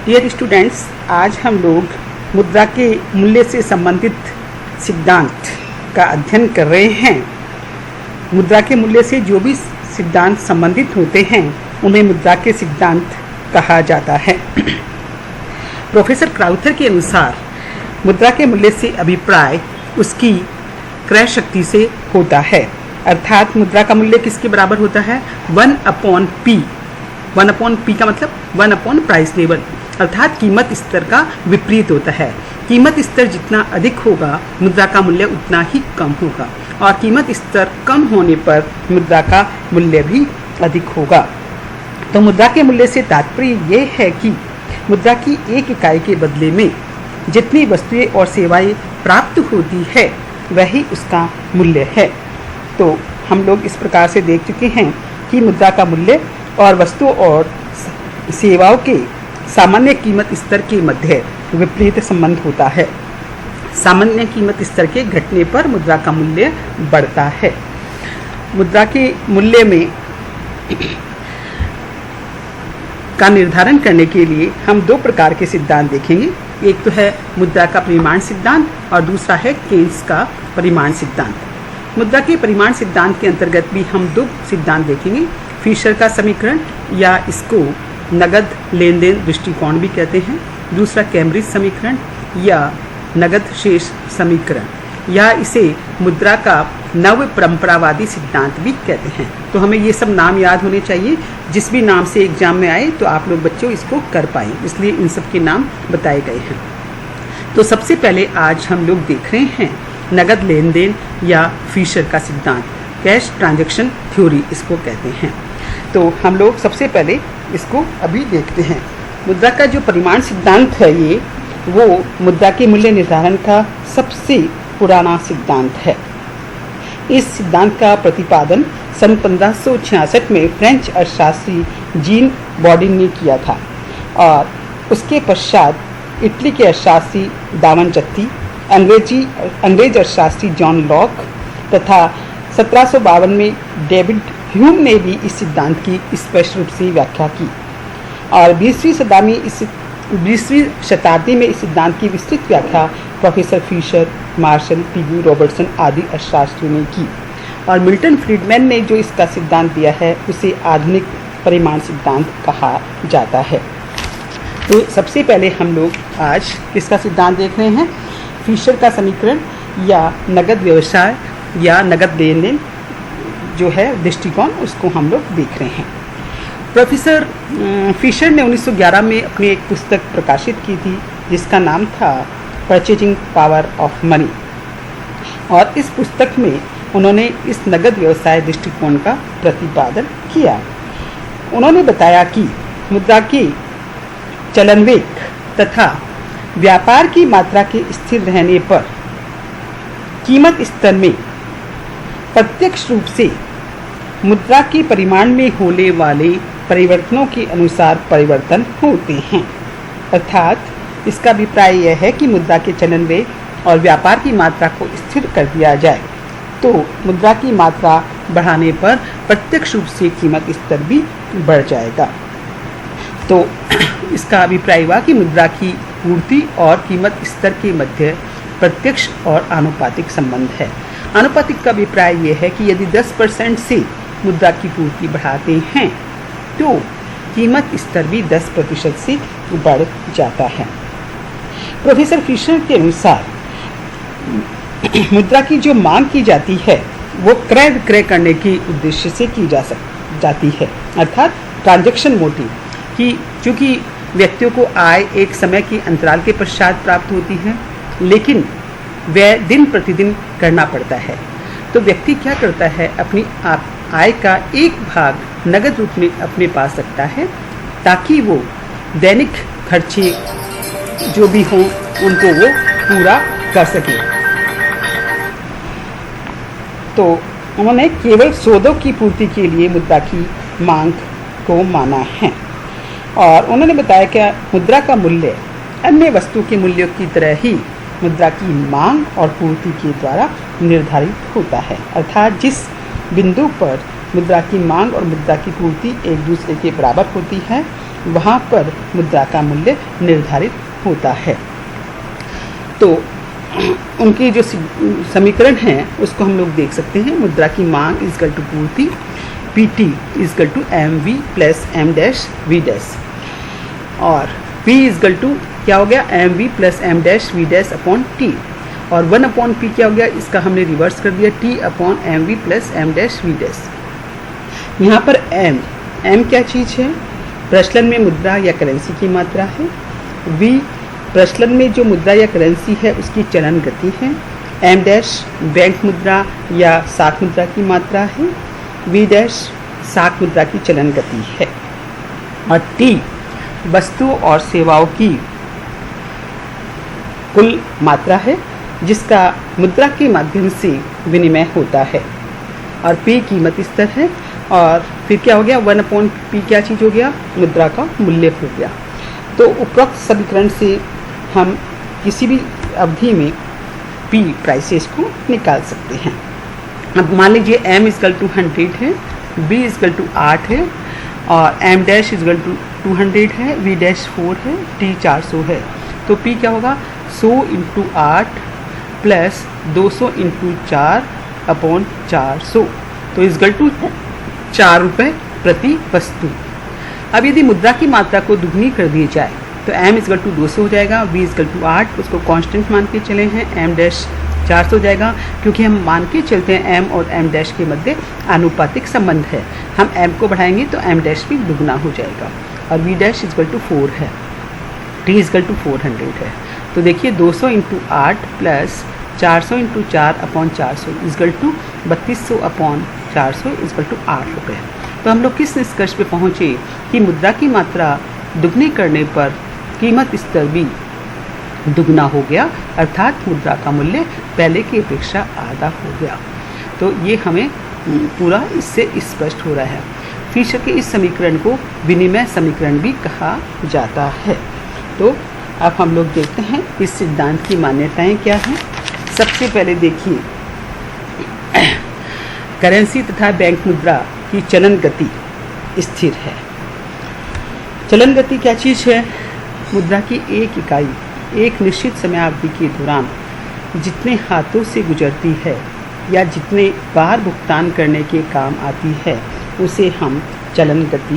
Dear students, आज हम लोग मुद्रा के मूल्य से संबंधित सिद्धांत का अध्ययन कर रहे हैं। मुद्रा के मूल्य से जो भी सिद्धांत संबंधित होते हैं उन्हें मुद्रा के सिद्धांत कहा जाता है। प्रोफेसर क्राउथर के अनुसार मुद्रा के मूल्य से अभिप्राय उसकी क्रय शक्ति से होता है, अर्थात मुद्रा का मूल्य किसके बराबर होता है? 1/P। 1/P का मतलब 1 प्राइस लेवल, अर्थात कीमत स्तर का विपरीत होता है। कीमत स्तर जितना अधिक होगा मुद्रा का मूल्य उतना ही कम होगा, और कीमत स्तर कम होने पर मुद्रा का मूल्य भी अधिक होगा। तो मुद्रा के मूल्य से तात्पर्य ये है कि मुद्रा की एक इकाई के बदले में जितनी वस्तुएं और सेवाएं प्राप्त होती है वही उसका मूल्य है। तो हम लोग इस प्रकार से देख चुके हैं कि मुद्रा का मूल्य और वस्तुओं और सेवाओं के सामान्य कीमत स्तर के मध्य विपरीत संबंध होता है। सामान्य कीमत स्तर के घटने पर मुद्रा का मूल्य बढ़ता है। मुद्रा के मूल्य में का निर्धारण करने के लिए हम दो प्रकार के सिद्धांत देखेंगे। एक तो है मुद्रा का परिमाण सिद्धांत और दूसरा है केन्स का परिमाण सिद्धांत। मुद्रा के परिमाण सिद्धांत के अंतर्गत भी हम दो सिद्धांत देखेंगे, फिशर का समीकरण या इसको नगद लेन देन दृष्टिकोण भी कहते हैं, दूसरा कैम्ब्रिज समीकरण या नगद शेष समीकरण, या इसे मुद्रा का नव परंपरावादी सिद्धांत भी कहते हैं। तो हमें ये सब नाम याद होने चाहिए, जिस भी नाम से एग्जाम में आए तो आप लोग बच्चों इसको कर पाएँ, इसलिए इन सब के नाम बताए गए हैं। तो सबसे पहले आज हम लोग देख रहे हैं नगद लेन देन या फिशर का सिद्धांत, कैश ट्रांजैक्शन थ्योरी इसको कहते हैं। तो हम लोग सबसे पहले इसको अभी देखते हैं। मुद्रा का जो परिमाण सिद्धांत है वो मुद्रा के मूल्य निर्धारण का सबसे पुराना सिद्धांत है। इस सिद्धांत का प्रतिपादन सन 1566 में फ्रेंच अर्थशास्त्री जीन बॉडिन ने किया था, और उसके पश्चात इटली के अर्थशास्त्री दावनचत्ती, अंग्रेज अर्थशास्त्री जॉन लॉक तथा 1752 में डेविड ह्यूम ने भी इस सिद्धांत की स्पष्ट रूप से व्याख्या की, और 20वीं शताब्दी में इस सिद्धांत की विस्तृत व्याख्या professor Fisher, Marshall, Pigou Robertson आदि अर्थशास्त्रियों ने की, और मिल्टन फ्रीडमैन ने जो इसका सिद्धांत दिया है उसे आधुनिक परिमाण सिद्धांत कहा जाता है। तो सबसे पहले हम लोग आज किसका सिद्धांत देख रहे हैं? फिशर का समीकरण या नगद व्यवसाय या नगद लेन देन जो है दृष्टिकोण, उसको हम लोग देख रहे हैं। प्रोफेसर फिशर ने 1911 में अपनी एक पुस्तक प्रकाशित की थी जिसका नाम था परचेजिंग पावर ऑफ मनी, और इस पुस्तक में उन्होंने इस नगद व्यवसाय दृष्टिकोण का प्रतिपादन किया। उन्होंने बताया कि मुद्रा के चलन वेग तथा व्यापार की मात्रा के स्थिर रहने पर कीमत स्तर में प्रत्यक्ष रूप से मुद्रा के परिमाण में होने वाले परिवर्तनों के अनुसार परिवर्तन होते हैं। अर्थात इसका अभिप्राय यह है कि मुद्रा के चलन वेग और व्यापार की मात्रा को स्थिर कर दिया जाए तो मुद्रा की मात्रा बढ़ाने पर प्रत्यक्ष रूप से कीमत स्तर भी बढ़ जाएगा। तो इसका अभिप्राय हुआ कि मुद्रा की पूर्ति और कीमत स्तर के मध्य प्रत्यक्ष और आनुपातिक संबंध है। आनुपातिक का अभिप्राय यह है कि यदि 10% से मुद्रा की पूर्ति बढ़ाते हैं तो कीमत स्तर भी 10% से बढ़ जाता है। प्रोफेसर फिशर के अनुसार मुद्रा की जो मांग की जाती है वो क्रय विक्रय करने के उद्देश्य से की जाती है, अर्थात ट्रांजैक्शन मोटिव, कि चूँकि व्यक्तियों को आय एक समय के अंतराल के पश्चात प्राप्त होती है लेकिन व्यय दिन प्रतिदिन करना पड़ता है, तो व्यक्ति क्या करता है, अपनी आय का एक भाग नगद रूप में अपने पास रखता है ताकि वो दैनिक खर्चे जो भी हों उनको वो पूरा कर सके। तो उन्होंने केवल सौदों की पूर्ति के लिए मुद्रा की मांग को माना है, और उन्होंने बताया कि मुद्रा का मूल्य अन्य वस्तु के मूल्यों की तरह ही मुद्रा की मांग और पूर्ति के द्वारा निर्धारित होता है, अर्थात जिस बिंदु पर मुद्रा की मांग और मुद्रा की पूर्ति एक दूसरे के बराबर होती है वहाँ पर मुद्रा का मूल्य निर्धारित होता है। तो उनके जो समीकरण हैं उसको हम लोग देख सकते हैं। मुद्रा की मांग इजकल टू पूर्ति, PT equal to MV plus M dash V dash, और P इजकल टू क्या हो गया, MV plus M dash V dash upon T, और 1 अपॉन P क्या हो गया, इसका हमने रिवर्स कर दिया, T upon MV plus M dash V dash. यहाँ पर M क्या चीज़ है, प्रचलन में मुद्रा या करेंसी की मात्रा है। V प्रचलन में जो मुद्रा या करेंसी है उसकी चलन गति है। M डैश बैंक मुद्रा या साख मुद्रा की मात्रा है। V डैश साख मुद्रा की चलन गति है। और T वस्तुओं और सेवाओं की कुल मात्रा है जिसका मुद्रा के माध्यम से विनिमय होता है। और P कीमत स्तर है। और फिर क्या हो गया, 1 अपॉन P क्या चीज़ हो गया, मुद्रा का मूल्य हो गया। तो उपरोक्त समीकरण से हम किसी भी अवधि में P प्राइसेस को निकाल सकते हैं। अब मान लीजिए M इजकल टू 100 है, B इजकल टू 8 है, और M डैश इजकल टू 200 है, V डैश 4 है, T 400 है। तो P क्या होगा, 100 इंटू 8 प्लस 200 इंटू 4 अपॉन 400, तो इजकल टू 4 रुपये प्रति वस्तु। अब यदि मुद्रा की मात्रा को दुगनी कर दी जाए तो M इजकल टू 200 हो जाएगा, V इजकल टू 8, उसको कांस्टेंट मान के चले हैं, M डैश 400 हो जाएगा, क्योंकि हम मान के चलते हैं M और M डैश के मध्य आनुपातिक संबंध है। हम M को बढ़ाएंगे तो M डैश भी दुगना हो जाएगा। और V डैश इजकल टू 4 है, T इजकल टू 400 है। तो देखिए 200 into 8 plus 400 into 4 upon 400 equal to 3200 upon 400 equal to 8 रुपये। तो हम लोग किस निष्कर्ष पे पहुँचे कि मुद्रा की मात्रा दुगनी करने पर कीमत स्तर भी दुगना हो गया, अर्थात मुद्रा का मूल्य पहले की अपेक्षा आधा हो गया। तो ये हमें पूरा इससे स्पष्ट हो रहा है। फिशर के इस समीकरण को विनिमय समीकरण भी कहा जाता है। तो अब हम लोग देखते हैं इस सिद्धांत की मान्यताएं क्या हैं। सबसे पहले देखिए, करेंसी तथा बैंक मुद्रा की चलन गति स्थिर है। चलन गति क्या चीज़ है, मुद्रा की एक इकाई एक निश्चित समयावधि के दौरान जितने हाथों से गुजरती है या जितने बार भुगतान करने के काम आती है उसे हम चलन गति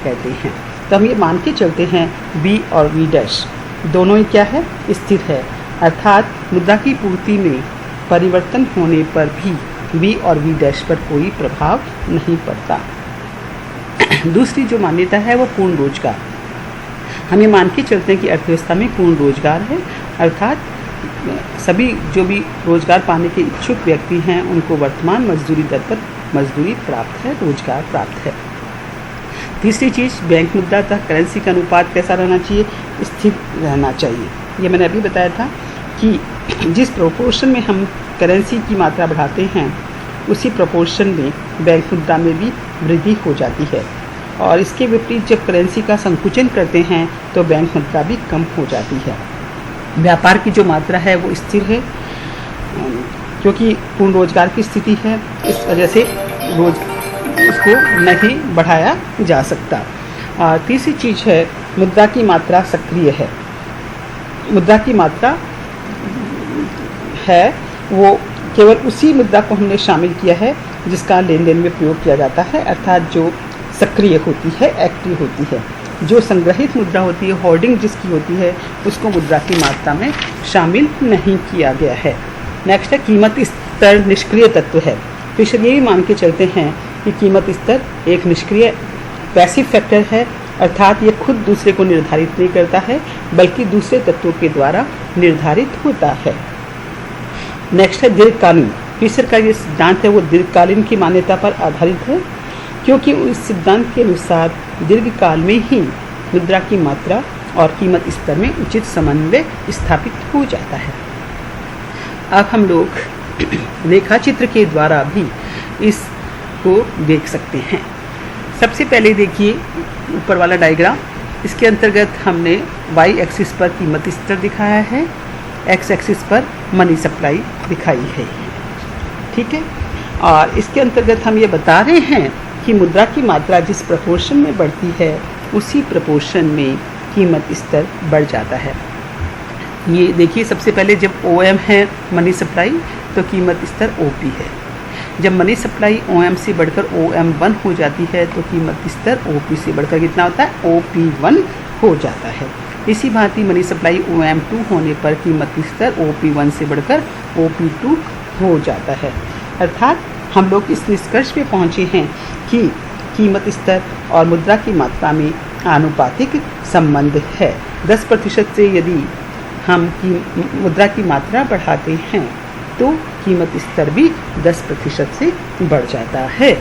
कहते हैं। तो हम ये मान के चलते हैं B और V डैश दोनों ही क्या है, स्थिर है, अर्थात मुद्रा की पूर्ति में परिवर्तन होने पर भी V और V डैश पर कोई प्रभाव नहीं पड़ता। दूसरी जो मान्यता है वो पूर्ण रोजगार। हम ये मान के चलते हैं कि अर्थव्यवस्था में पूर्ण रोजगार है, अर्थात सभी जो भी रोजगार पाने के इच्छुक व्यक्ति हैं उनको वर्तमान मजदूरी दर पर मजदूरी प्राप्त है, रोजगार प्राप्त है। तीसरी चीज़, बैंक मुद्रा तथा करेंसी का अनुपात कैसा रहना चाहिए, स्थिर रहना चाहिए। ये मैंने अभी बताया था कि जिस प्रोपोर्शन में हम करेंसी की मात्रा बढ़ाते हैं उसी प्रोपोर्शन में बैंक मुद्रा में भी वृद्धि हो जाती है, और इसके विपरीत जब करेंसी का संकुचन करते हैं तो बैंक मुद्रा भी कम हो जाती है। व्यापार की जो मात्रा है वो स्थिर है, क्योंकि पूर्ण रोजगार की स्थिति है, इस वजह से उसको नहीं बढ़ाया जा सकता। और तीसरी चीज़ है, मुद्रा की मात्रा सक्रिय है। मुद्रा की मात्रा है वो केवल उसी मुद्रा को हमने शामिल किया है जिसका लेन देन में प्रयोग किया जाता है, अर्थात जो सक्रिय होती है, एक्टिव होती है। जो संग्रहित मुद्रा होती है, होर्डिंग जिसकी होती है, उसको मुद्रा की मात्रा में शामिल नहीं किया गया है। नेक्स्ट है, कीमत स्तर निष्क्रिय तत्व है। फिशर यही मान के चलते हैं कि कीमत स्तर एक निष्क्रिय पैसिव फैक्टर है, अर्थात ये खुद दूसरे को निर्धारित नहीं करता है बल्कि दूसरे तत्वों के द्वारा निर्धारित होता है। नेक्स्ट है दीर्घकालीन। फिशर का ये सिद्धांत है वो दीर्घकालीन की मान्यता पर आधारित है, क्योंकि इस सिद्धांत के अनुसार दीर्घकाल में ही मुद्रा की मात्रा और कीमत स्तर में उचित समन्वय स्थापित हो जाता है। अब हम लोग रेखा चित्र के द्वारा भी इसको देख सकते हैं। सबसे पहले देखिए ऊपर वाला डायग्राम, इसके अंतर्गत हमने y एक्सिस पर कीमत स्तर दिखाया है, x एक्सिस पर मनी सप्लाई दिखाई है, ठीक है। और इसके अंतर्गत हम ये बता रहे हैं कि मुद्रा की मात्रा जिस प्रोपोर्शन में बढ़ती है उसी प्रपोर्शन में कीमत स्तर बढ़ जाता है। ये देखिए, सबसे पहले जब OM है मनी सप्लाई तो कीमत स्तर OP है। जब मनी सप्लाई OM से बढ़कर OM1 हो जाती है तो कीमत स्तर OP से बढ़कर कितना होता है, OP1 हो जाता है। इसी भांति मनी सप्लाई OM2 होने पर कीमत स्तर OP1 से बढ़कर OP2 हो जाता है। अर्थात हम लोग इस निष्कर्ष पे पहुँचे हैं कि कीमत स्तर और मुद्रा की मात्रा में आनुपातिक संबंध है। 10% से यदि हम मुद्रा की मात्रा बढ़ाते हैं तो कीमत स्तर भी 10% से बढ़ जाता है।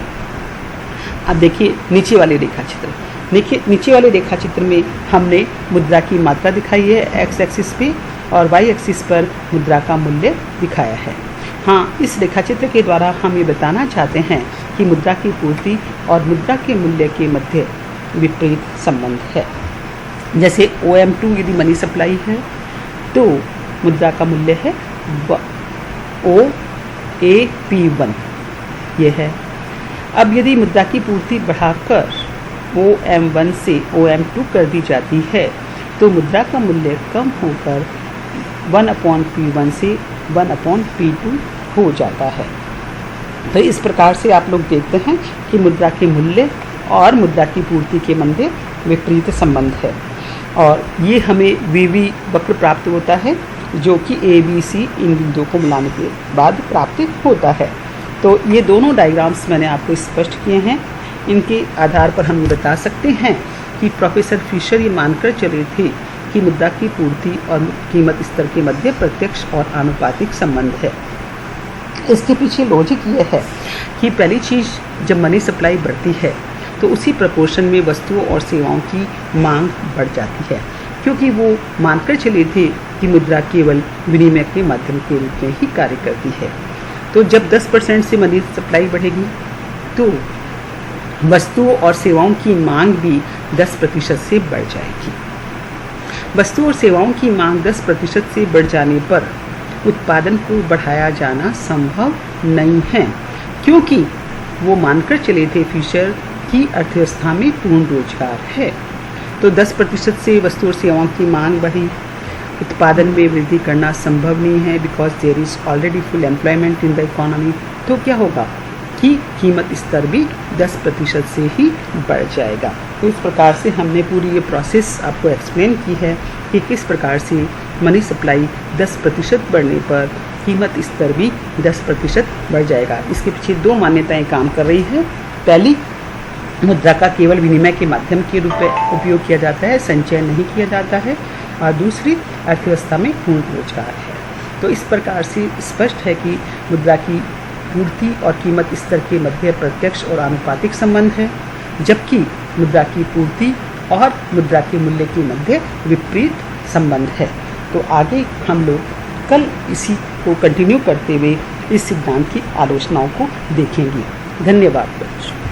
अब देखिए नीचे वाले रेखाचित्र। देखिए नीचे वाले रेखाचित्र में हमने मुद्रा की मात्रा दिखाई है x एक्सिस पे और y एक्सिस पर मुद्रा का मूल्य दिखाया है। हाँ, इस रेखाचित्र के द्वारा हम ये बताना चाहते हैं कि मुद्रा की पूर्ति और मुद्रा के मूल्य के मध्य विपरीत संबंध है। जैसे OM2 यदि मनी सप्लाई है तो मुद्रा का मूल्य है OAP1 ये है। अब यदि मुद्रा की पूर्ति बढ़ाकर OM1 से OM2 कर दी जाती है तो मुद्रा का मूल्य कम होकर 1/P1 से 1/P2 हो जाता है। तो इस प्रकार से आप लोग देखते हैं कि मुद्रा के मूल्य और मुद्रा की पूर्ति के मध्य विपरीत संबंध है और ये हमें VV वक्र प्राप्त होता है जो कि ABC इन बिंदुओं को मिलाने के बाद प्राप्त होता है। तो ये दोनों डायग्राम्स मैंने आपको स्पष्ट किए हैं। इनके आधार पर हम ये बता सकते हैं कि प्रोफेसर फिशर ये मानकर चले थे कि मुद्रा की पूर्ति और कीमत स्तर के मध्य प्रत्यक्ष और आनुपातिक संबंध है। इसके पीछे लॉजिक ये है कि पहली चीज़, जब मनी सप्लाई बढ़ती है तो उसी प्रपोर्शन में वस्तुओं और सेवाओं की मांग बढ़ जाती है, क्योंकि वो मानकर चले थे कि मुद्रा केवल विनिमय के माध्यम के रूप में ही कार्य करती है। तो जब 10% से मनी सप्लाई बढ़ेगी तो वस्तुओं और सेवाओं की मांग भी 10% से बढ़ जाएगी। वस्तुओं और सेवाओं की मांग 10% से बढ़ जाने पर उत्पादन को बढ़ाया जाना संभव नहीं है, क्योंकि वो मानकर चले थे फिशर की अर्थव्यवस्था में पूर्ण रोजगार है। तो 10% से वस्तु और सेवाओं की मांग बढ़ी, उत्पादन में वृद्धि करना संभव नहीं है, because there is already full employment in the economy. तो क्या होगा कि कीमत स्तर भी 10% से ही बढ़ जाएगा। तो इस प्रकार से हमने पूरी ये प्रोसेस आपको एक्सप्लेन की है कि किस प्रकार से मनी सप्लाई 10% बढ़ने पर कीमत स्तर भी 10% बढ़ जाएगा। इसके पीछे दो मान्यताएं काम कर रही है। पहली, मुद्रा का केवल विनिमय के माध्यम के रूप में उपयोग किया जाता है, संचय नहीं किया जाता है, और दूसरी अर्थव्यवस्था में पूर्ण रोजगार है। तो इस प्रकार से स्पष्ट है कि मुद्रा की पूर्ति और कीमत स्तर के मध्य प्रत्यक्ष और आनुपातिक संबंध है, जबकि मुद्रा की पूर्ति और मुद्रा के मूल्य के मध्य विपरीत संबंध है। तो आगे हम लोग कल इसी को कंटिन्यू करते हुए इस सिद्धांत की आलोचनाओं को देखेंगे। धन्यवाद बच्चों।